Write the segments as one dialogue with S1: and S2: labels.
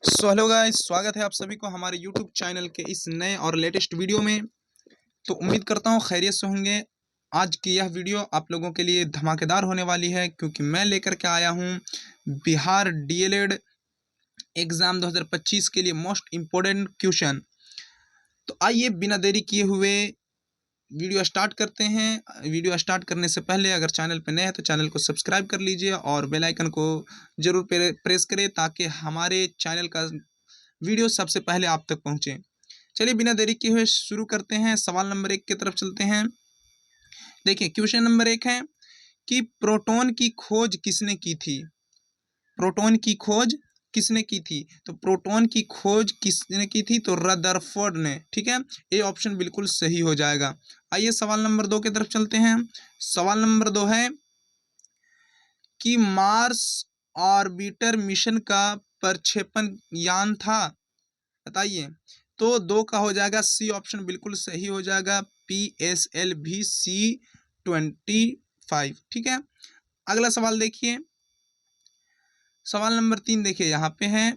S1: Hello guys, स्वागत है आप सभी को हमारे यूट्यूब चैनल के इस नए और लेटेस्ट वीडियो में। तो उम्मीद करता हूँ खैरियत से होंगे। आज की यह वीडियो आप लोगों के लिए धमाकेदार होने वाली है, क्योंकि मैं लेकर के आया हूँ बिहार डीएलएड एग्ज़ाम 2025 के लिए मोस्ट इम्पोर्टेंट क्वेश्चन। तो आइए बिना देरी किए हुए वीडियो स्टार्ट करते हैं। वीडियो स्टार्ट करने से पहले अगर चैनल पर नए हैं तो चैनल को सब्सक्राइब कर लीजिए और बेल आइकन को ज़रूर प्रेस करें, ताकि हमारे चैनल का वीडियो सबसे पहले आप तक पहुंचे। चलिए बिना देरी किए हुए शुरू करते हैं। सवाल नंबर 1 की तरफ चलते हैं। देखिए, क्वेश्चन नंबर 1 है कि प्रोटॉन की खोज किसने की थी। प्रोटॉन की खोज किसने की थी? तो प्रोटॉन की खोज किसने की थी? तो रदरफोर्ड ने। ठीक है, ये ऑप्शन बिल्कुल सही हो जाएगा। आइए सवाल नंबर 2 की तरफ चलते हैं। सवाल नंबर 2 है कि मार्स ऑर्बिटर मिशन का प्रक्षेपण यान था, बताइए। तो 2 का हो जाएगा सी ऑप्शन बिल्कुल सही हो जाएगा, PSLV-C25। ठीक है, अगला सवाल देखिए। सवाल नंबर 3 देखिए, यहाँ पे है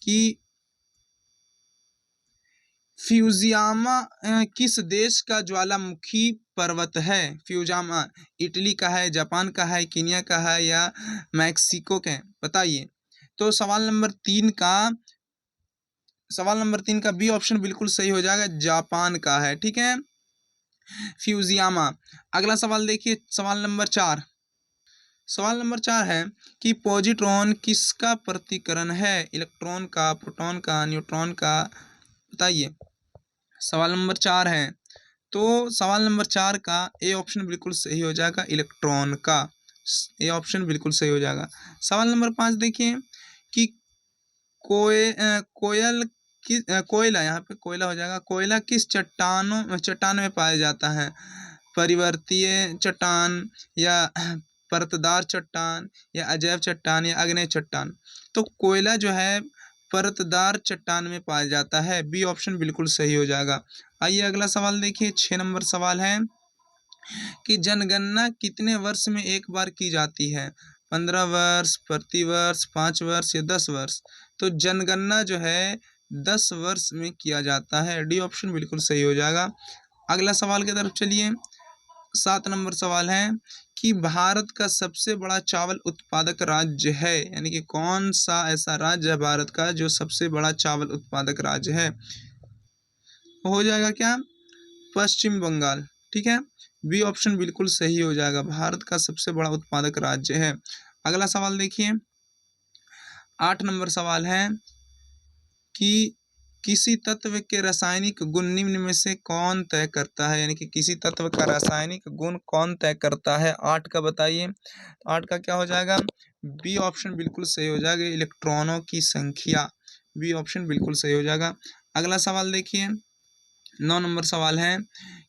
S1: कि फ्यूजियामा किस देश का ज्वालामुखी पर्वत है? फ्यूजामा इटली का है, जापान का है, कीनिया का है या मैक्सिको का है, बताइए। तो सवाल नंबर तीन का बी ऑप्शन बिल्कुल सही हो जाएगा, जापान का है। ठीक है, फ्यूजियामा। अगला सवाल देखिए, सवाल नंबर 4 है कि पॉजिट्रॉन किसका प्रतिकरण है? इलेक्ट्रॉन का, प्रोटॉन का, न्यूट्रॉन का, बताइए। सवाल नंबर 4 है, तो सवाल नंबर 4 का ए ऑप्शन बिल्कुल सही हो जाएगा, इलेक्ट्रॉन का। ए ऑप्शन बिल्कुल सही हो जाएगा। सवाल नंबर 5 देखिए कि कोयला, यहाँ पे कोयला हो जाएगा। कोयला किस चट्टान में पाया जाता है? परिवर्तीय चट्टान या परतदार चट्टान या अजैव चट्टान या आग्नेय चट्टान? तो कोयला जो है परतदार चट्टान में पाया जाता है, बी ऑप्शन बिल्कुल सही हो जाएगा। आइए अगला सवाल देखिए, 6 नंबर सवाल है कि जनगणना कितने वर्ष में एक बार की जाती है? 15 वर्ष, प्रति वर्ष, 5 वर्ष या 10 वर्ष? तो जनगणना जो है 10 वर्ष में किया जाता है, डी ऑप्शन बिल्कुल सही हो जाएगा। अगला सवाल की तरफ चलिए। 7 नंबर सवाल है कि भारत का सबसे बड़ा चावल उत्पादक राज्य है, यानी कि कौन सा ऐसा राज्य है भारत का जो सबसे बड़ा चावल उत्पादक राज्य है? हो जाएगा क्या? पश्चिम बंगाल। ठीक है, बी ऑप्शन बिल्कुल सही हो जाएगा, भारत का सबसे बड़ा उत्पादक राज्य है। अगला सवाल देखिए, 8 नंबर सवाल है कि किसी तत्व के रासायनिक गुण निम्न में से कौन तय करता है? यानी कि किसी तत्व का रासायनिक गुण कौन तय करता है? 8 का बताइए। 8 का क्या हो जाएगा? बी ऑप्शन बिल्कुल सही हो जाएगा, इलेक्ट्रॉनों की संख्या। बी ऑप्शन बिल्कुल सही हो जाएगा। अगला सवाल देखिए, 9 नंबर सवाल है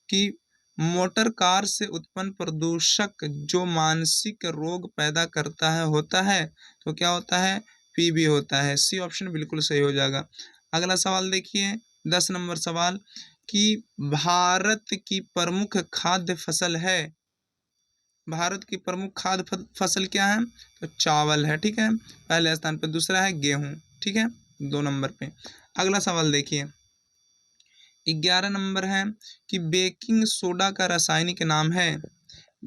S1: कि मोटर कार से उत्पन्न प्रदूषक जो मानसिक रोग पैदा करता है होता है, तो क्या होता है? पीबी होता है, सी ऑप्शन बिल्कुल सही हो जाएगा। अगला सवाल देखिए, 10 नंबर सवाल कि भारत की प्रमुख खाद्य फसल है। भारत की प्रमुख खाद्य फसल क्या है? तो चावल है। ठीक है, पहले स्थान पर। दूसरा है गेहूं। ठीक है, 2 नंबर पे। अगला सवाल देखिए, 11 नंबर है कि बेकिंग सोडा का रासायनिक नाम है।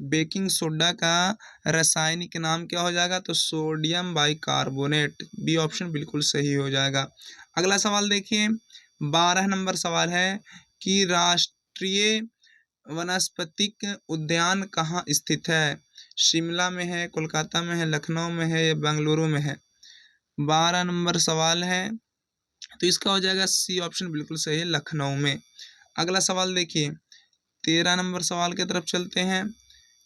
S1: बेकिंग सोडा का रासायनिक नाम क्या हो जाएगा? तो सोडियम बाइकार्बोनेट, बी ऑप्शन बिल्कुल सही हो जाएगा। अगला सवाल देखिए, 12 नंबर सवाल है कि राष्ट्रीय वनस्पतिक उद्यान कहाँ स्थित है? शिमला में है, कोलकाता में है, लखनऊ में है या बेंगलुरु में है? 12 नंबर सवाल है, तो इसका हो जाएगा सी ऑप्शन बिल्कुल सही है, लखनऊ में। अगला सवाल देखिए, 13 नंबर सवाल की तरफ चलते हैं।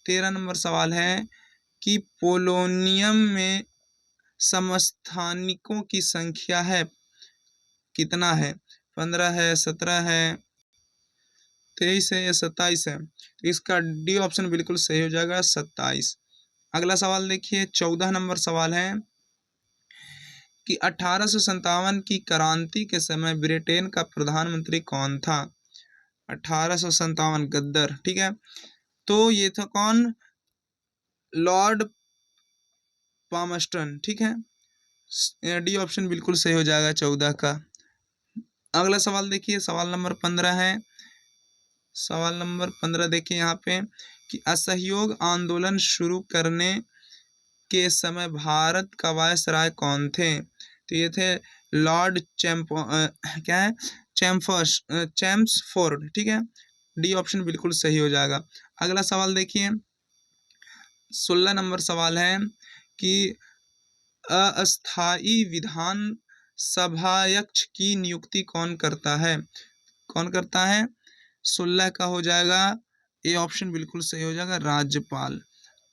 S1: 13 नंबर सवाल है कि पोलोनियम में समस्थानिकों की संख्या है, कितना है? 15 है, 17 है, 23 है या 27 है? तो इसका डी ऑप्शन बिल्कुल सही हो जाएगा, 27। अगला सवाल देखिए, 14 नंबर सवाल है कि 1857 की क्रांति के समय ब्रिटेन का प्रधानमंत्री कौन था? 1857 गद्दर। ठीक है, तो ये था कौन? Lord Palmerston. ठीक है, डी ऑप्शन बिल्कुल सही हो जाएगा 14 का। अगला सवाल देखिए, सवाल नंबर 15 है। सवाल नंबर 15 देखिए यहाँ पे कि असहयोग आंदोलन शुरू करने के समय भारत का वायसराय कौन थे? तो ये थे लॉर्ड क्या है, चैम्सफोर्ड, ठीक है। डी ऑप्शन बिल्कुल सही हो जाएगा। अगला सवाल देखिए, 16 नंबर सवाल है कि अस्थाई विधान सभाध्यक्ष की नियुक्ति कौन करता है? कौन करता है? 16 का हो जाएगा ए ऑप्शन बिल्कुल सही हो जाएगा, राज्यपाल।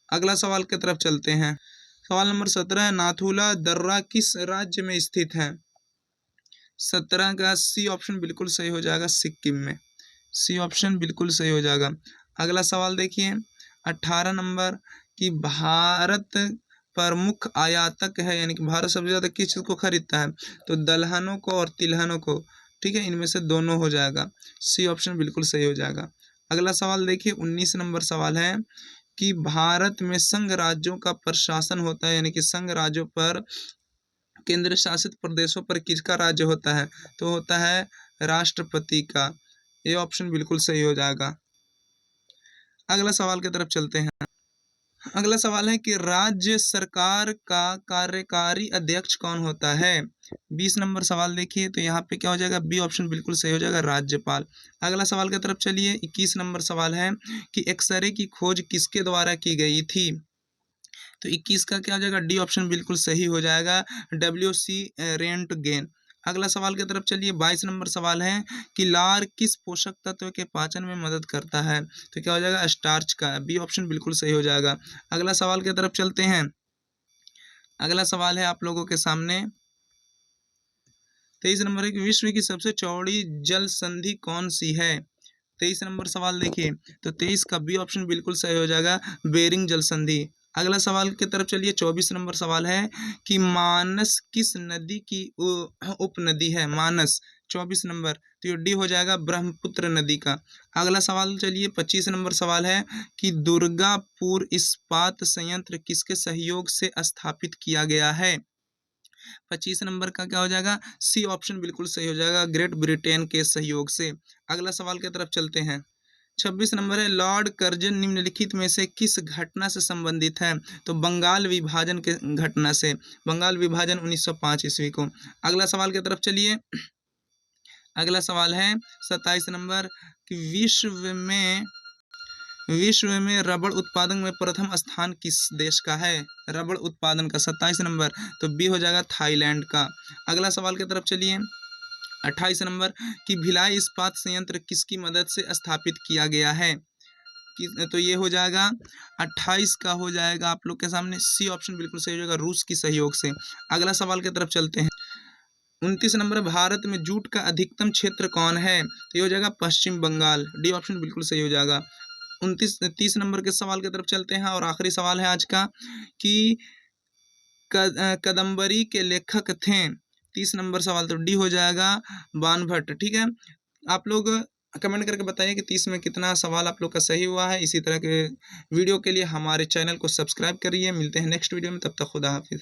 S1: अगला सवाल की तरफ चलते हैं। सवाल नंबर 17 है, नाथुला दर्रा किस राज्य में स्थित है? 17 का सी ऑप्शन बिल्कुल सही हो जाएगा, सिक्किम में। सी ऑप्शन बिल्कुल सही हो जाएगा। अगला सवाल देखिए, 18 नंबर कि भारत प्रमुख आयातक है, यानी कि भारत सबसे ज़्यादा किस चीज़ को खरीदता है? तो दलहनों को और तिलहनों को, ठीक है, इनमें से दोनों हो जाएगा। सी ऑप्शन बिल्कुल सही हो जाएगा। अगला सवाल देखिए, 19 नंबर सवाल है कि भारत में संघ राज्यों का प्रशासन होता है, यानी कि संघ राज्यों पर, केंद्र शासित प्रदेशों पर किसका राज्य होता है? तो होता है राष्ट्रपति का। ये ऑप्शन बिल्कुल सही हो जाएगा। अगला सवाल की तरफ चलते हैं। अगला सवाल है कि राज्य सरकार का कार्यकारी अध्यक्ष कौन होता है? 20 नंबर सवाल देखिए, तो यहाँ पे क्या हो जाएगा, बी ऑप्शन बिल्कुल सही हो जाएगा, राज्यपाल। अगला सवाल की तरफ चलिए, 21 नंबर सवाल है कि एक्सरे की खोज किसके द्वारा की गई थी? तो 21 का क्या हो जाएगा, डी ऑप्शन बिल्कुल सही हो जाएगा, WC रेंटगेन। अगला सवाल की तरफ चलिए, 22 नंबर सवाल है कि लार किस पोषक तत्व के पाचन में मदद करता है? तो क्या हो जाएगा, स्टार्च का। बी ऑप्शन बिल्कुल सही हो जाएगा। अगला सवाल की तरफ चलते हैं। अगला सवाल है आप लोगों के सामने, 23 नंबर है कि विश्व की सबसे चौड़ी जल संधि कौन सी है? 23 नंबर सवाल देखिए, तो 23 का बी ऑप्शन बिल्कुल सही हो जाएगा, बेरिंग जल संधि। अगला सवाल की तरफ चलिए, 24 नंबर सवाल है कि मानस किस नदी की उपनदी है? मानस, 24 नंबर, तो ये डी हो जाएगा, ब्रह्मपुत्र नदी का। अगला सवाल चलिए, 25 नंबर सवाल है कि दुर्गापुर इस्पात संयंत्र किसके सहयोग से स्थापित किया गया है? 25 नंबर का क्या हो जाएगा, सी ऑप्शन बिल्कुल सही हो जाएगा, ग्रेट ब्रिटेन के सहयोग से। अगला सवाल की तरफ चलते हैं। 26 नंबर है, लॉर्ड कर्जन निम्नलिखित में से किस घटना से संबंधित है? तो बंगाल विभाजन के घटना से, बंगाल विभाजन 1905 ईस्वी को। अगला सवाल की तरफ चलिए। अगला सवाल है 27 नंबर कि विश्व में रबड़ उत्पादन में प्रथम स्थान किस देश का है? रबड़ उत्पादन का 27 नंबर, तो बी हो जाएगा, थाईलैंड का। अगला सवाल की तरफ चलिए, 28 नंबर कि भिलाई इस्पात संयंत्र किसकी मदद से स्थापित किया गया है? तो ये हो जाएगा 28 का हो जाएगा आप लोग के सामने, सी ऑप्शन बिल्कुल सही हो जाएगा, रूस की सहयोग से। अगला सवाल की तरफ चलते हैं। 29 नंबर, भारत में जूट का अधिकतम क्षेत्र कौन है? तो ये हो जाएगा पश्चिम बंगाल, डी ऑप्शन बिल्कुल सही हो जाएगा। 30 नंबर के सवाल की तरफ चलते हैं और आखिरी सवाल है आज का कि कदम्बरी के लेखक थे? 30 नंबर सवाल, तो डी हो जाएगा, बाणभट्ट, ठीक है। आप लोग कमेंट करके बताइए कि 30 में कितना सवाल आप लोग का सही हुआ है। इसी तरह के वीडियो के लिए हमारे चैनल को सब्सक्राइब करिए। मिलते हैं नेक्स्ट वीडियो में, तब तक खुदा हाफिज़।